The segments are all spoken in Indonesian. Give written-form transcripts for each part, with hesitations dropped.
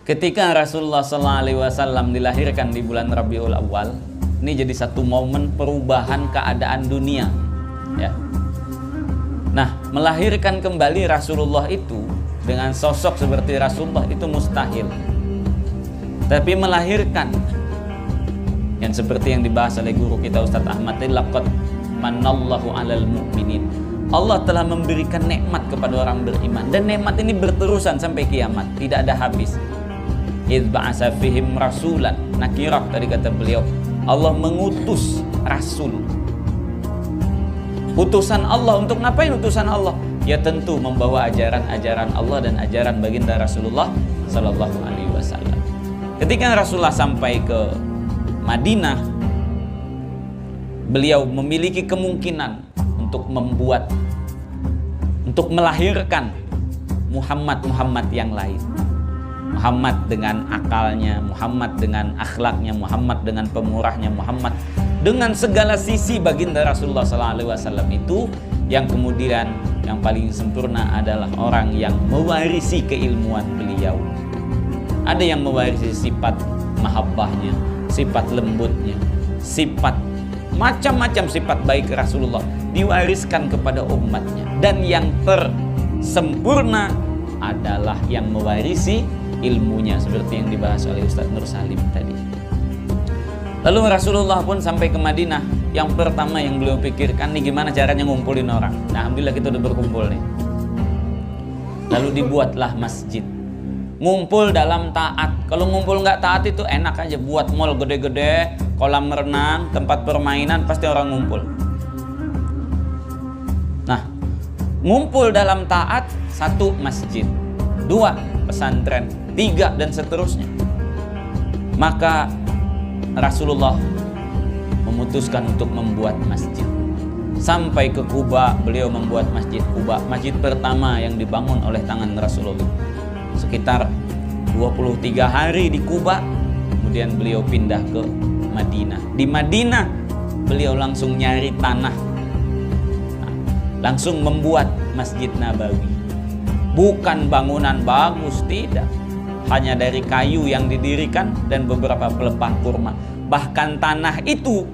Ketika Rasulullah SAW dilahirkan di bulan Rabiul Awal, ini jadi satu momen perubahan keadaan dunia. Ya. Nah, melahirkan kembali Rasulullah itu dengan sosok seperti Rasulullah itu mustahil. Tapi melahirkan yang seperti yang dibahas oleh guru kita Ustadz Ahmad, laqad manallahu 'alal mu'minin. Allah telah memberikan nikmat kepada orang beriman, dan nikmat ini berterusan sampai kiamat, tidak ada habis. Idz ba'atsa fihim rasulan, nakirah tadi kata beliau, Allah mengutus rasul. Utusan Allah untuk ngapain utusan Allah? Ya tentu membawa ajaran-ajaran Allah dan ajaran baginda Rasulullah sallallahu alaihi wasallam. Ketika Rasulullah sampai ke Madinah, beliau memiliki kemungkinan untuk melahirkan Muhammad yang lain. Muhammad dengan akalnya, Muhammad dengan akhlaknya, Muhammad dengan pemurahnya, Muhammad dengan segala sisi baginda Rasulullah SAW itu, yang kemudian yang paling sempurna adalah orang yang mewarisi keilmuan beliau. Ada yang mewarisi sifat mahabbahnya, sifat lembutnya, sifat macam-macam sifat baik Rasulullah diwariskan kepada umatnya, dan yang tersempurna adalah yang mewarisi ilmunya seperti yang dibahas oleh Ustadz Nur Salim tadi. Lalu Rasulullah pun sampai ke Madinah, yang pertama yang beliau pikirkan nih gimana caranya ngumpulin orang. Nah, alhamdulillah kita udah berkumpul nih. Lalu dibuatlah masjid. Ngumpul dalam taat. Kalau ngumpul nggak taat itu enak aja, buat mall gede-gede, kolam renang, tempat permainan, pasti orang ngumpul. Nah, ngumpul dalam taat, 1 masjid, 2 pesantren, 3 dan seterusnya. Maka Rasulullah memutuskan untuk membuat masjid. Sampai ke Kuba, beliau membuat masjid Kuba, masjid pertama yang dibangun oleh tangan Rasulullah. Sekitar 23 hari di Kuba, kemudian beliau pindah ke Madinah. Di Madinah beliau langsung nyari tanah, langsung membuat Masjid Nabawi. Bukan bangunan bagus, tidak, hanya dari kayu yang didirikan dan beberapa pelepah kurma. Bahkan tanah itu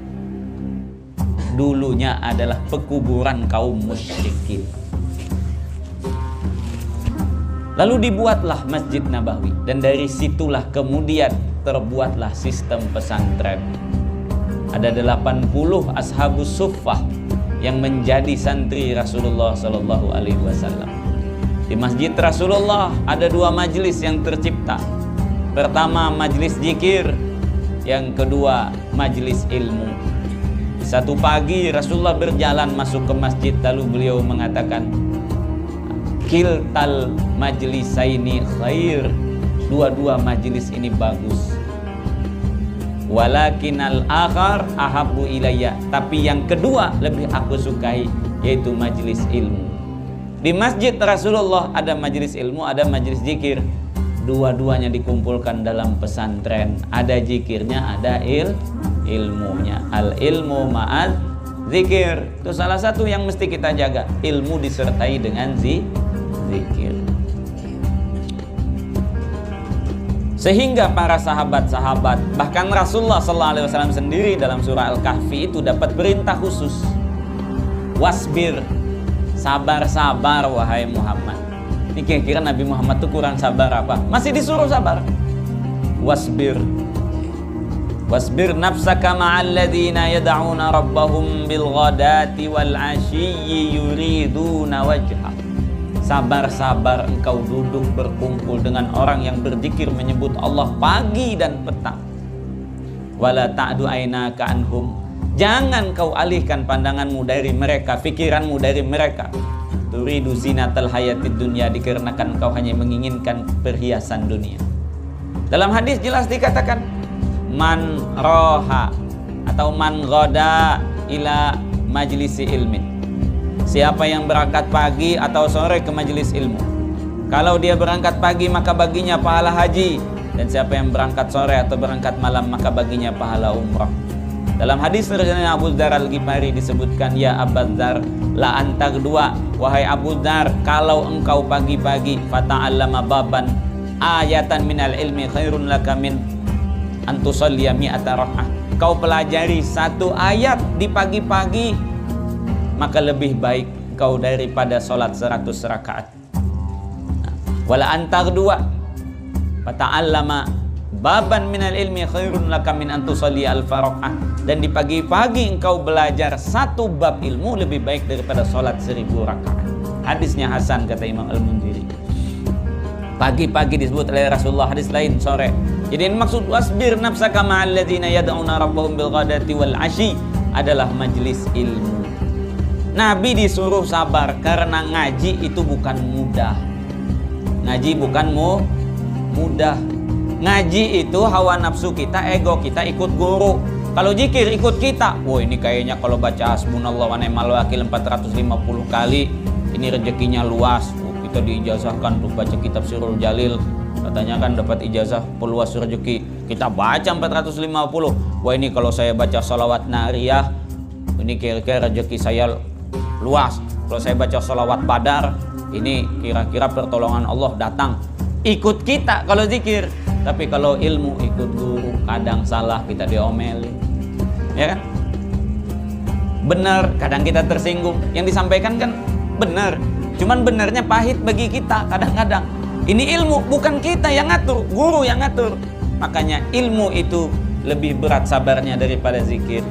dulunya adalah pekuburan kaum musyrikin. Lalu dibuatlah Masjid Nabawi, dan dari situlah kemudian terbuatlah sistem pesantren. Ada 80 ashabus suffah yang menjadi santri Rasulullah Sallallahu Alaihi Wasallam. Di Masjid Rasulullah ada 2 majelis yang tercipta. Pertama majelis zikir, yang kedua majelis ilmu. Satu pagi Rasulullah berjalan masuk ke masjid, lalu beliau mengatakan, kiltal majlisaini khair, dua-dua majelis ini bagus. Walakinal akhar ahabbu ilayya, tapi yang kedua lebih aku sukai, yaitu majelis ilmu. Di masjid Rasulullah ada majelis ilmu, ada majelis zikir. Dua-duanya dikumpulkan dalam pesantren. Ada zikirnya, ada ilmunya. Al ilmu ma'al zikir. Itu salah satu yang mesti kita jaga. Ilmu disertai dengan zikir. Sehingga para sahabat-sahabat, bahkan Rasulullah SAW sendiri dalam surah Al-Kahfi itu dapat perintah khusus. Wasbir, sabar-sabar wahai Muhammad. Ini kira-kira Nabi Muhammad itu kurang sabar apa? Masih disuruh sabar. Wasbir nafsaka ma'al ladzina yad'una rabbahum bil ghadati wal 'ashiyyi yuriduna wajha. Sabar-sabar engkau duduk berkumpul dengan orang yang berzikir menyebut Allah pagi dan petang. Wala ta'du ainaka anhum. Jangan kau alihkan pandanganmu dari mereka, pikiranmu dari mereka. Turidu zinatal hayatid dunya, dikarenakan kau hanya menginginkan perhiasan dunia. Dalam hadis jelas dikatakan, man roha atau man ghoda ila majlisi ilmin. Siapa yang berangkat pagi atau sore ke majelis ilmu, kalau dia berangkat pagi maka baginya pahala haji, dan siapa yang berangkat sore atau berangkat malam maka baginya pahala umrah. Dalam hadis dari Abu Dzar Al-Ghifari disebutkan, ya Abu Dzar la antag dua, wahai Abu Dzar, kalau engkau pagi-pagi fata'allama baban, ayatan minal ilmi khairun laka min an tusalliya mi'ata raka'ah. Kau pelajari satu ayat di pagi-pagi, maka lebih baik kau daripada salat 100 rakaat. Wala antar dua fata'allama baban minal ilmi khairun laka min an tusalliya alfa raka'ah. Dan di pagi-pagi engkau belajar satu bab ilmu lebih baik daripada salat 1000 rakaat. Hadisnya hasan kata Imam Al-Munziri. Pagi-pagi disebut oleh Rasulullah, hadis lain sore. Jadi maksud wasbir nafsaka ma'al ladzina yad'una rabbahum bil ghadati wal 'ashi adalah majlis ilmu. Nabi disuruh sabar karena ngaji itu bukan mudah. Ngaji bukan mudah. Ngaji itu hawa nafsu kita, ego kita ikut guru. Kalau zikir ikut kita. Wah, ini kayaknya kalau baca hasbunallah wa ni'mal wakil 450 kali ini rezekinya luas. Kita diijazahkan untuk baca kitab Sirrul Jalil, katanya kan dapat ijazah peluas rezeki. Kita baca 450. Wah, ini kalau saya baca sholawat nariyah, ini kira-kira rezeki saya luas. Kalau saya baca sholawat badar, ini kira-kira pertolongan Allah datang. Ikut kita kalau zikir. Tapi kalau ilmu ikut guru, kadang salah kita diomelin, ya kan? Benar, kadang kita tersinggung. Yang disampaikan kan benar, cuman benarnya pahit bagi kita kadang-kadang. Ini ilmu, bukan kita yang ngatur, guru yang ngatur. Makanya ilmu itu lebih berat sabarnya daripada zikir.